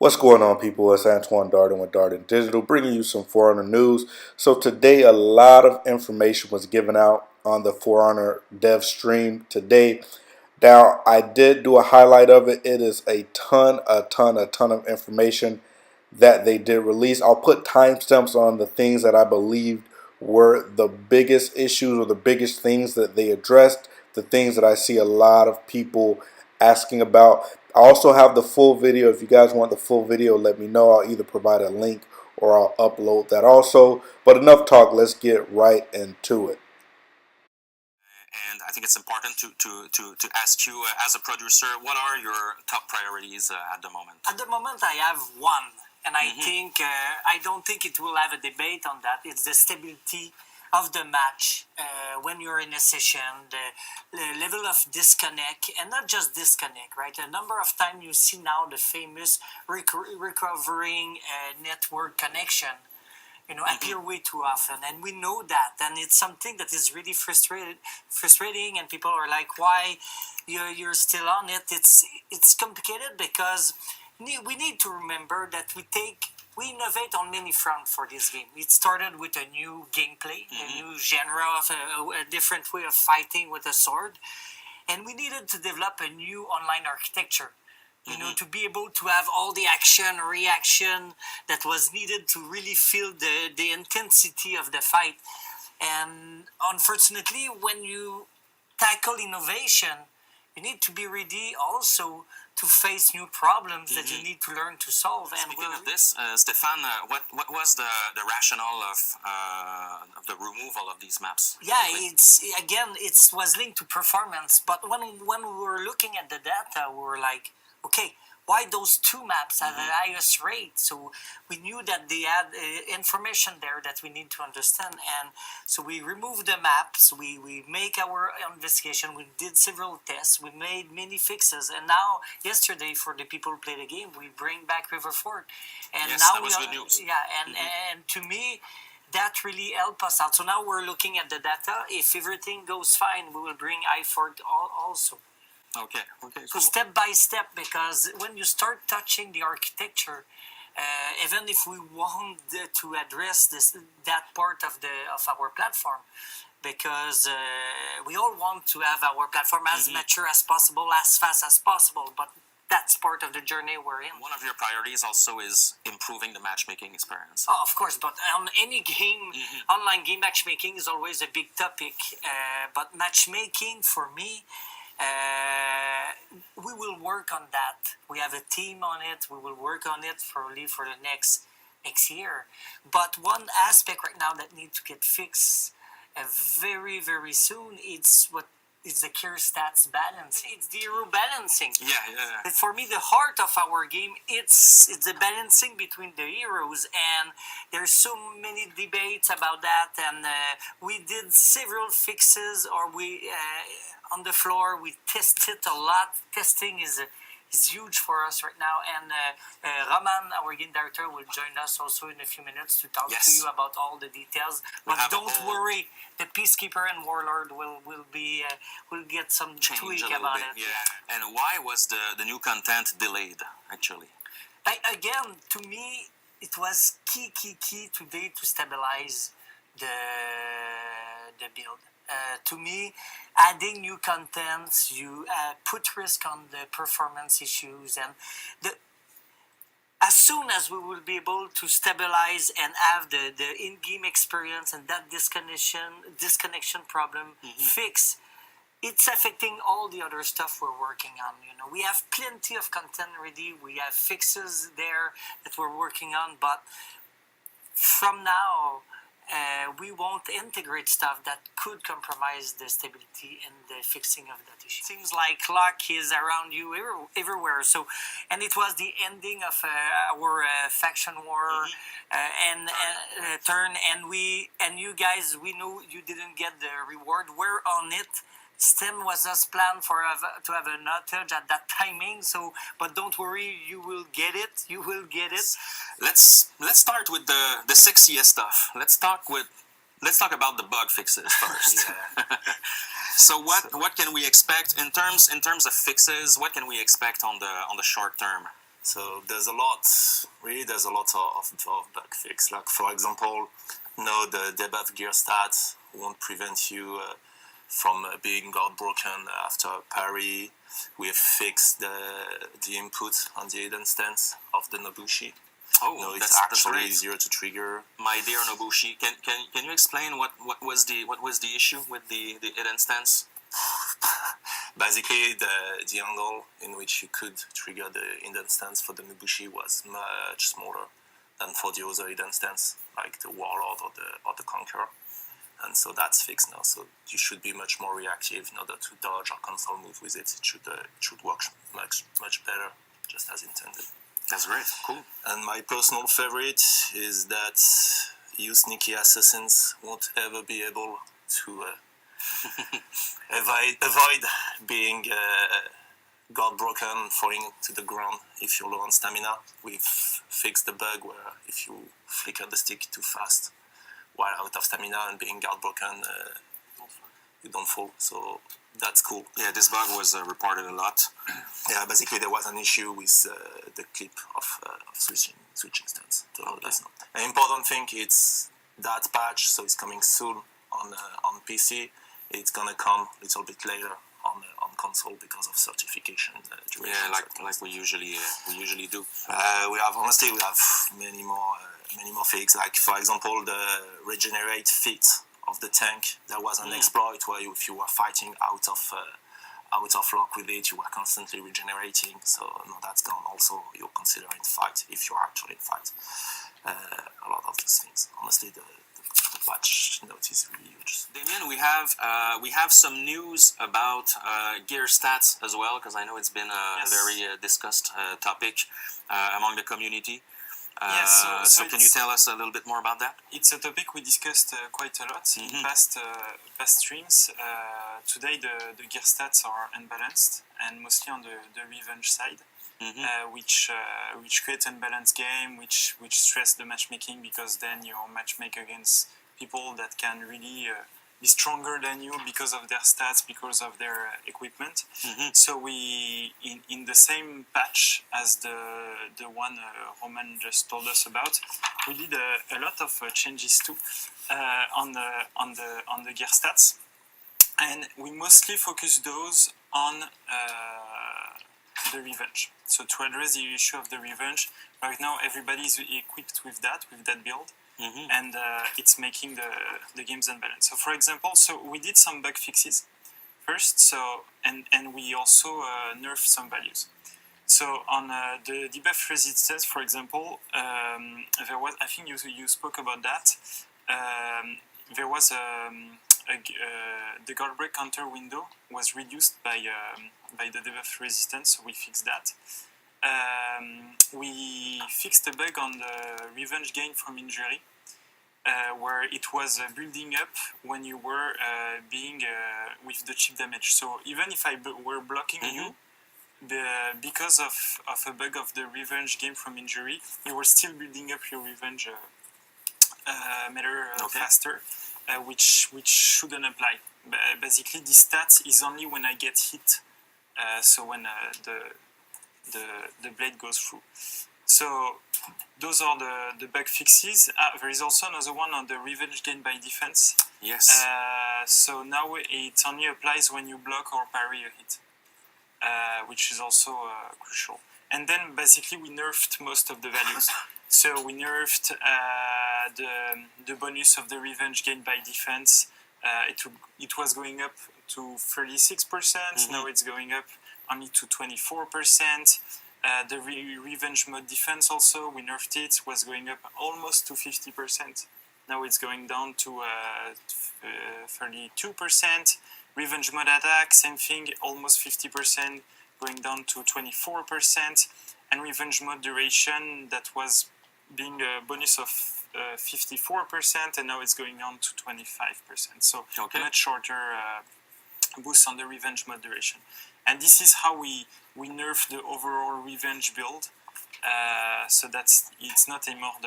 What's going on, people? It's Antoine Darden with Darden Digital, bringing you some For Honor news. So today, a lot of information was given out on the For Honor dev stream today. Now, I did do a highlight of it. It is a ton of information that they did release. I'll put timestamps on the things that I believed were the biggest issues or the biggest things that they addressed, the things that I see a lot of people asking about. I also have the full video. If you guys want the full video, let me know. I'll either provide a link or I'll upload that also. But enough talk, let's get right into it. And I think it's important to ask you, as a producer, what are your top priorities at the moment? At the moment, I have one, and I think I don't think it will have a debate on that. It's the stability of the match when you're in a session, the level of disconnect, and not just disconnect, right? A number of times you see now the famous recovering network connection, appear way too often, and we know that, and it's something that is really frustrating, and people are like, why you're still on it? It's complicated because we need to remember that we innovate on many fronts for this game. It started with a new gameplay, a new genre of a different way of fighting with a sword, and we needed to develop a new online architecture. To be able to have all the action, reaction that was needed to really feel the intensity of the fight. And unfortunately, when you tackle innovation, you need to be ready also to face new problems that you need to learn to solve. Speaking of this, Stéphane, what was the rationale of the removal of these maps? Yeah, it was linked to performance. But when we were looking at the data, we were like, okay, why those two maps at the highest rate? So we knew that they had information there that we need to understand. And so we removed the maps, we make our investigation, we did several tests, we made many fixes. And now, yesterday, for the people who play the game, we bring back River Fort. And yes, now that was good news. Yeah, and to me, that really helped us out. So now we're looking at the data. If everything goes fine, we will bring I-Fort also. Okay, cool. So step by step, because when you start touching the architecture, even if we want to address that part of our platform, because we all want to have our platform as mature as possible, as fast as possible, but that's part of the journey we're in. One of your priorities also is improving the matchmaking experience. Oh, of course, but on any game, online game, matchmaking is always a big topic. But matchmaking, for me, we will work on that. We have a team on it. We will work on it probably for the next year. But one aspect right now that needs to get fixed very, very soon, it's the clear stats balancing. It's the hero balancing. Yeah. For me, the heart of our game, it's the balancing between the heroes, and there's so many debates about that. And we did several fixes, or we on the floor we tested a lot. Testing is huge for us right now, and Roman, our game director, will join us also in a few minutes to talk to you about all the details. But don't worry, the Peacekeeper and Warlord will get some tweak about it. Yeah. And why was the new content delayed, actually? Again, to me, it was key today to stabilize the build. To me, adding new contents, you put risk on the performance issues, and as soon as we will be able to stabilize and have the in-game experience and that disconnection problem fixed, it's affecting all the other stuff we're working on. We have plenty of content ready. We have fixes there that we're working on, but from now, we won't integrate stuff that could compromise the stability and the fixing of that issue. Seems like luck is around you everywhere. So, and it was the ending of our faction war turn, and you guys, we know you didn't get the reward. We're on it. Stem was us planned to have an outage at that timing. So, but don't worry, you will get it. You will get it. Let's start with the sexiest stuff. Let's talk about the bug fixes first. So what can we expect in terms of fixes? What can we expect on the short term? So there's a lot of bug fix. Like for example, no, the debuff gear stat won't prevent you from being guard broken after a parry. We've fixed the input on the hidden stance of the Nobushi. Oh, No, that's it's actually great. easier to trigger. My dear Nobushi, can you explain what was the issue with the hidden stance? Basically, the angle in which you could trigger the hidden stance for the Nobushi was much smaller than for the other hidden stance, like the Warlord or the Conqueror. And so that's fixed now. So you should be much more reactive in order to dodge or cancel move with it. It should work much better, just as intended. That's great. Cool. And my personal favorite is that you sneaky assassins won't ever be able to avoid being guard broken, falling to the ground if you're low on stamina. We've fixed the bug where if you flicker the stick too fast while out of stamina and being guard broken, you don't fall. So that's cool. Yeah, this bug was reported a lot. Yeah, basically there was an issue with the clip of switching stance. So that's not an important thing. It's that patch, so it's coming soon on PC. It's gonna come a little bit later on console because of certification duration. Yeah, like we usually do. We have many more fixes. Like for example, the regenerate fit of the tank. There was an exploit where if you were fighting out of lock with it, you were constantly regenerating. So no, that's gone. Also, you're considering fight if you're actually in fight. A lot of these things. Honestly, the patch note is really huge. Damien, we have some news about gear stats as well, because I know it's been a very discussed topic among the community. So can you tell us a little bit more about that? It's a topic we discussed quite a lot in past streams. Today the gear stats are unbalanced and mostly on the revenge side, which creates unbalanced game, which stress the matchmaking, because then you matchmake against people that can really be stronger than you because of their stats, because of their equipment. So we, in the same patch as the one Roman just told us about, we did a lot of changes too on the gear stats, and we mostly focus those on the revenge. So to address the issue of the revenge, right now everybody is equipped with that build. And it's making the games unbalanced. So for example, we did some bug fixes first, and we also nerfed some values. So on the debuff resistance, for example, there was, I think you spoke about that, there was the guard break counter window was reduced by the debuff resistance, so we fixed that. We fixed a bug on the revenge gain from injury, where it was building up when you were being with the chip damage. So even if I were blocking you, because of a bug of the revenge gain from injury, you were still building up your revenge meter faster, which shouldn't apply. Basically, this stat is only when I get hit, so when the blade goes through. So those are the bug fixes. There is also another one on the revenge gain by defense. Yes. So now it only applies when you block or parry a hit, which is also crucial. And then basically we nerfed most of the values. So we nerfed the bonus of the revenge gain by defense. It was going up to 36%. Now it's going up only to 24%. The revenge mode defense also, we nerfed it, was going up almost to 50%. Now it's going down to 32%. Revenge mode attack, same thing, almost 50%, going down to 24%. And revenge mode duration, that was being a bonus of 54%, and now it's going down to 25%. So much shorter boost on the revenge mode duration. And this is how we nerf the overall revenge build. So it's not anymore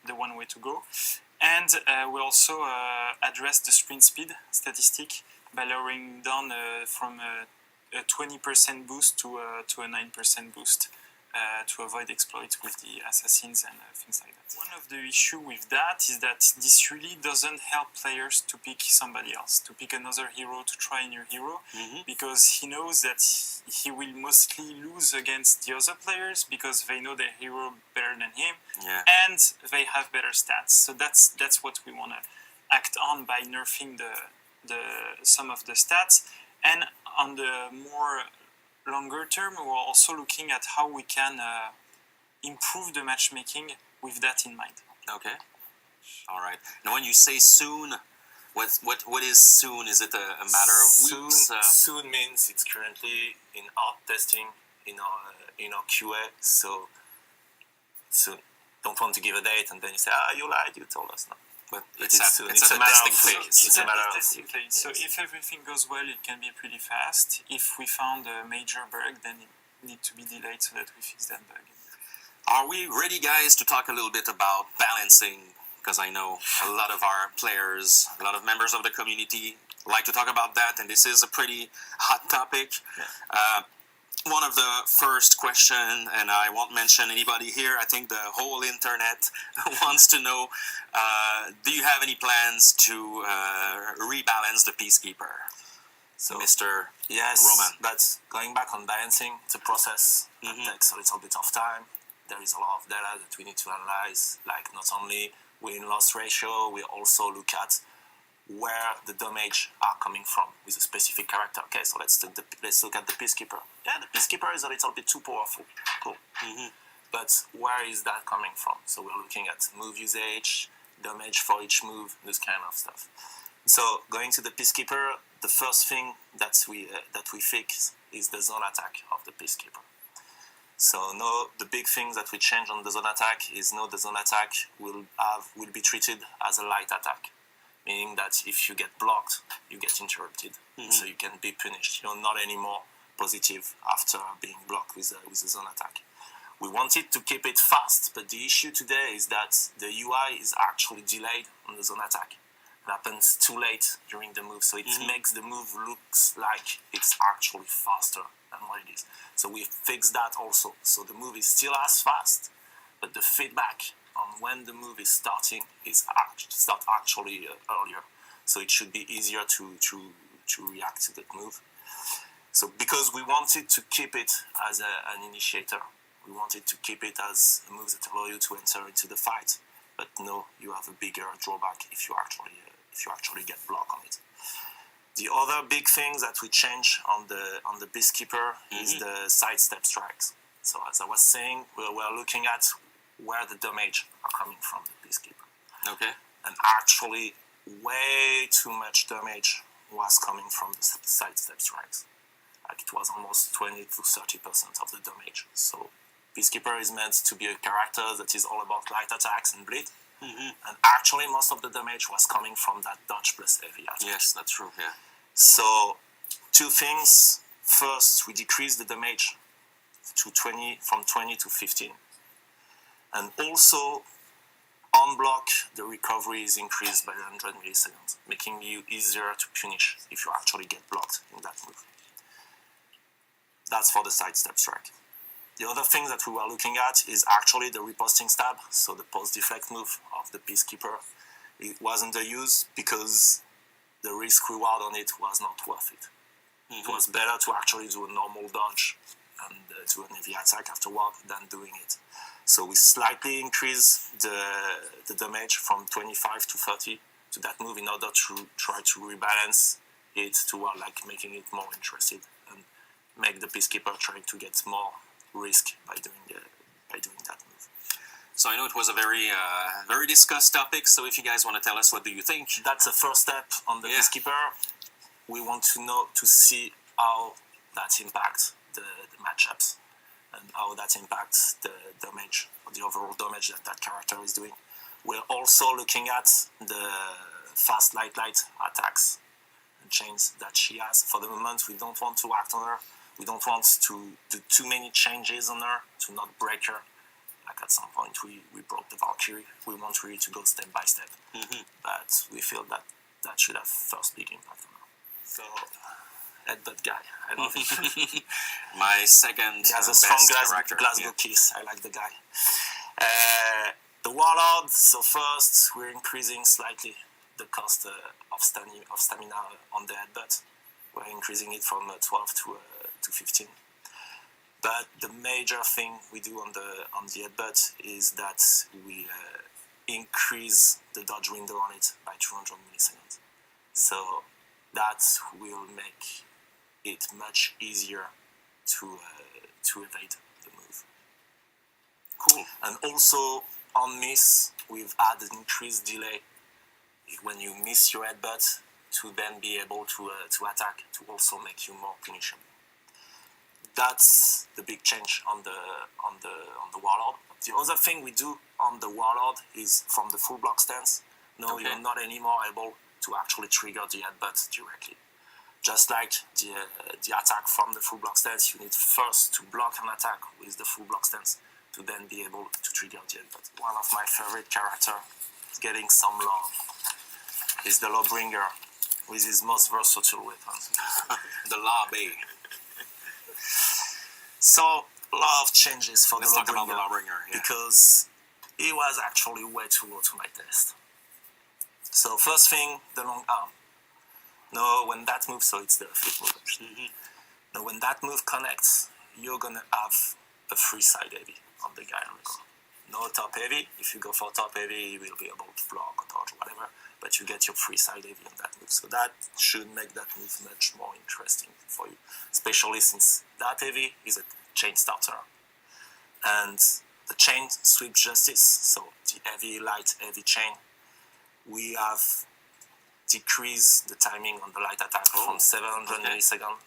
the one way to go. And we also address the sprint speed statistic by lowering down from a 20% boost to a 9% boost to avoid exploits with the assassins and things like that. One of the issue with that is that this really doesn't help players to pick somebody else, to pick another hero, to try a new hero, because he knows that he will mostly lose against the other players because they know their hero better than him, and they have better stats. So that's what we want to act on by nerfing some of the stats. And on the more longer term, we're also looking at how we can improve the matchmaking with that in mind. Okay. All right. Now, when you say soon, what is soon? Is it a matter of weeks? Soon means it's currently in our testing, in our QA. So don't want to give a date and then you say, you lied, you told us no. But it's a testing phase. It's a testing phase. So if everything goes well, it can be pretty fast. If we found a major bug, then it needs to be delayed so that we fix that bug. Are we ready, guys, to talk a little bit about balancing? Because I know a lot of our players, a lot of members of the community like to talk about that, and this is a pretty hot topic. Yeah. One of the first question, and I won't mention anybody here, I think the whole internet wants to know, do you have any plans to rebalance the Peacekeeper? So, Mr. Roman. But going back on balancing, it's a process that takes a little bit of time. There is a lot of data that we need to analyze, like not only win-loss ratio, we also look at where the damage are coming from with a specific character. Okay, so let's look at the Peacekeeper. Yeah, the Peacekeeper is a little bit too powerful. Cool. But where is that coming from? So we're looking at move usage, damage for each move, this kind of stuff. So going to the Peacekeeper, the first thing that we fix is the zone attack of the Peacekeeper. So the big thing that we change on the zone attack is the zone attack will be treated as a light attack. Meaning that if you get blocked, you get interrupted, so you can be punished. You're not anymore positive after being blocked with a zone attack. We wanted to keep it fast, but the issue today is that the UI is actually delayed on the zone attack. It happens too late during the move, so it makes the move looks like it's actually faster than what it is. So we fixed that also. So the move is still as fast, but the feedback on when the move is starting is actually earlier, so it should be easier to react to that move. So because we wanted to keep it as an initiator, we wanted to keep it as a move that allow you to enter into the fight, but no, you have a bigger drawback if you actually get blocked on it. The other big thing that we change on the Peacekeeper is the sidestep strikes. So as I was saying, we're looking at where the damage are coming from the Peacekeeper. Okay. And actually, way too much damage was coming from the sidestep strikes. Like it was almost 20 to 30% of the damage. So Peacekeeper is meant to be a character that is all about light attacks and bleed. And actually, most of the damage was coming from that dodge plus heavy attack. Yes, that's true, yeah. So, two things. First, we decreased the damage from 20 to 15. And also, on block, the recovery is increased by 100 milliseconds, making you easier to punish if you actually get blocked in that move. That's for the sidestep strike. The other thing that we were looking at is actually the riposting stab, so the post-deflect move of the Peacekeeper. It wasn't the use because the risk-reward on it was not worth it. It was better to actually do a normal dodge and do an heavy attack afterward than doing it. So we slightly increase the damage from 25 to 30 to that move in order to try to rebalance it to making it more interested and make the Peacekeeper trying to get more risk by doing that move. So I know it was a very discussed topic, so if you guys want to tell us, what do you think? That's the first step on the Peacekeeper. We want to see how that impacts the matchups and how that impacts the damage, or the overall damage that character is doing. We're also looking at the fast light attacks and chains that she has. For the moment, we don't want to act on her. We don't want to do too many changes on her to not break her. Like at some point, we broke the Valkyrie. We want really to go step by step. But we feel that should have first big impact on her. So headbutt guy. I love him. My second he has a best strong character. Glasgow kiss. I like the guy. The Warlord. So first, we're increasing slightly the cost of stamina on the headbutt. We're increasing it from 12 to 15. But the major thing we do on the headbutt is that we increase the dodge window on it by 200 milliseconds. So that will make it much easier to evade the move. Cool. And also on miss, we've added increased delay when you miss your headbutt to then be able to attack, to also make you more punishable. That's the big change on the Warlord. The other thing we do on the Warlord is from the full block stance. No, you're not anymore able to actually trigger the headbutt directly. Just like the attack from the full block stance, you need first to block an attack with the full block stance to then be able to trigger the headbutt. One of my favorite characters getting some love is the Lawbringer with his most versatile weapon. The Lawbringer. So, a lot of changes for Let's the talk about the Lawbringer, Lawbringer, because he was actually way too low to my test. So first thing, the long arm. Now when that moves, so it's the flip move. Now when that move connects, you're gonna have a free side heavy on the guy on the corner. No top heavy. If you go for top heavy, you will be able to block or dodge or whatever, but you get your free side heavy on that move. So that should make that move much more interesting for you, especially since that heavy is a chain starter. And the chain sweep justice, so the heavy, light, heavy chain, we have decreased the timing on the light attack from 700 milliseconds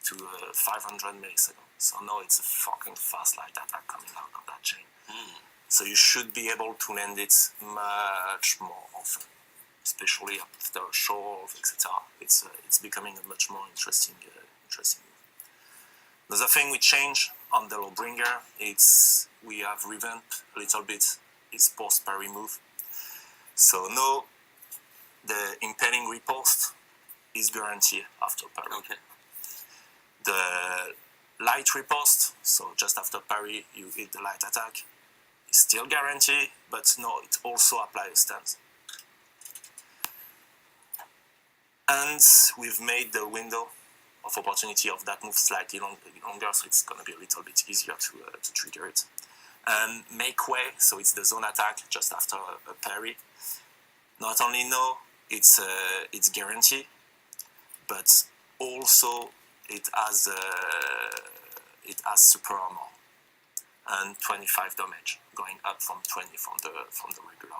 to 500 milliseconds. So now it's a fucking fast light attack coming out of that chain. So you should be able to land it much more often, especially after a shove, etc. It's becoming a much more interesting move. Another thing we changed on the Lawbringer, it's we have revamped a little bit his post parry move. So now the impelling riposte is guaranteed after parry. Okay. The light riposte, so just after parry you hit the light attack, is still guaranteed, but no, it also applies a stance. And we've made the window of opportunity of that move slightly longer, so it's going to be a little bit easier to trigger it. And make way, so it's the zone attack just after a parry. Not only no, it's guaranteed, but also it has super armor and 25 damage, going up from 20 from the regular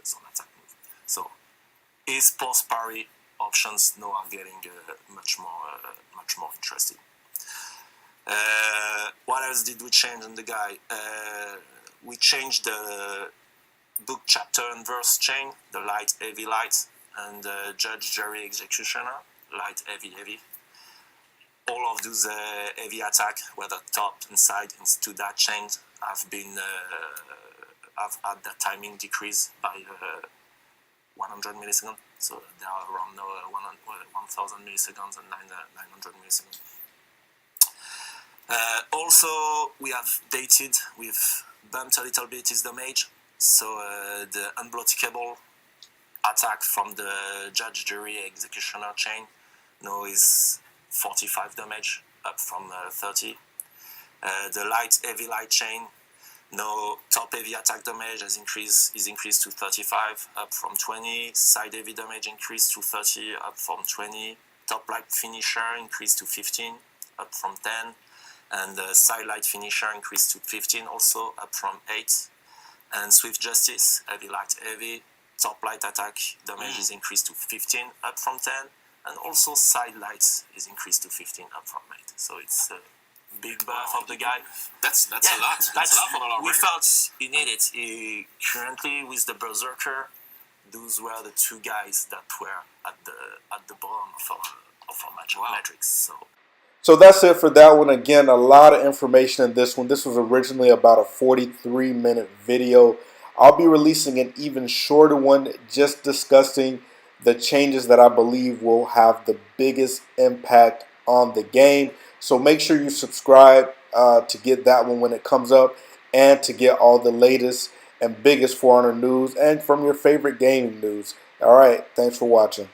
zone attack move. So his post parry options now are getting much more interesting. What else did we change on the guy? We changed the book, chapter, and verse chain, the light, heavy, light, and judge, jury, executioner, light, heavy, heavy. All of those heavy attack, whether top and side into that chain, have had the timing decrease by 100 milliseconds. So they are around 1,000 milliseconds and 900 milliseconds. Also, we have dated, we've bumped a little bit his damage. So the unblockable attack from the judge, jury, executioner chain now is 45 damage, up from 30. The light, heavy, light chain, now top heavy attack damage is increased to 35, up from 20. Side heavy damage increased to 30, up from 20. Top light finisher increased to 15, up from 10. And the side light finisher increased to 15 also, up from 8. And swift justice, heavy, light, heavy, top light attack damage is increased to 15, up from 10. And also side lights is increased to 15, up from 8. So it's a big buff of the guy. That's a lot. That's a lot for the Lawbringer. We felt he needed it. Currently with the Berserker, those were the two guys that were at the bottom of our match metrics. So that's it for that one. Again, a lot of information in this one. This was originally about a 43-minute video. I'll be releasing an even shorter one just discussing the changes that I believe will have the biggest impact on the game. So make sure you subscribe to get that one when it comes up, and to get all the latest and biggest For Honor news and from your favorite gaming news. All right, thanks for watching.